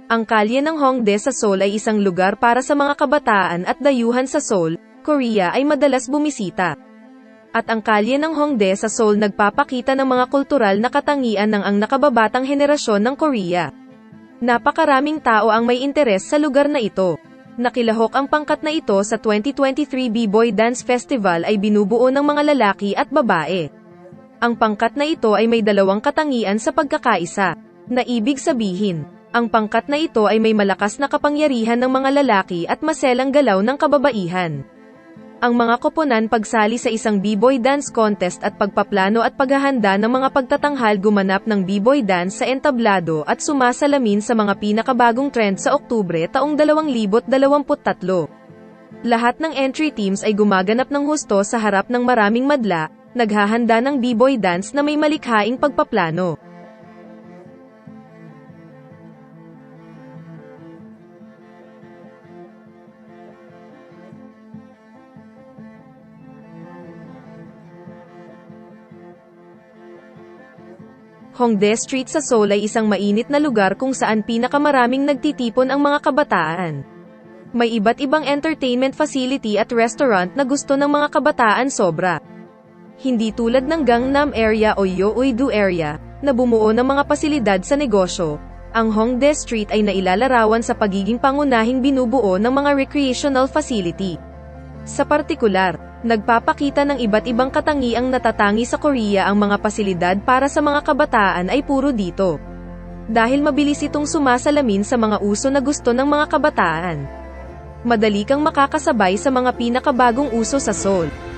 Ang kalye ng Hongdae sa Seoul ay isang lugar para sa mga kabataan at dayuhan sa Seoul, Korea ay madalas bumisita. At ang kalye ng Hongdae sa Seoul nagpapakita ng mga kultural na katangian ng ang nakababatang henerasyon ng Korea. Napakaraming tao ang may interes sa lugar na ito. Nakilahok ang pangkat na ito sa 2023 B-Boy Dance Festival ay binubuo ng mga lalaki at babae. Ang pangkat na ito ay may dalawang katangian sa pagkakaisa. Na ibig sabihin, ang pangkat na ito ay may malakas na kapangyarihan ng mga lalaki at maselang galaw ng kababaihan. Ang mga koponan pagsali sa isang B-Boy dance contest at pagpaplano at paghahanda ng mga pagtatanghal gumanap ng B-Boy dance sa entablado at sumasalamin sa mga pinakabagong trend sa Oktubre taong 2023. Lahat ng entry teams ay gumaganap ng husto sa harap ng maraming madla, naghahanda ng B-Boy dance na may malikhaing pagpaplano. Hongdae Street sa Seoul ay isang mainit na lugar kung saan pinakamaraming nagtitipon ang mga kabataan. May iba't ibang entertainment facility at restaurant na gusto ng mga kabataan sobra. Hindi tulad ng Gangnam area o Yeouido area, na bumuo ng mga pasilidad sa negosyo, ang Hongdae Street ay nailalarawan sa pagiging pangunahing binubuo ng mga recreational facility. Sa partikular, nagpapakita ng iba't ibang katangiang natatangi sa Korea ang mga pasilidad para sa mga kabataan ay puro dito. Dahil mabilis itong sumasalamin sa mga uso na gusto ng mga kabataan. Madali kang makakasabay sa mga pinakabagong uso sa Seoul.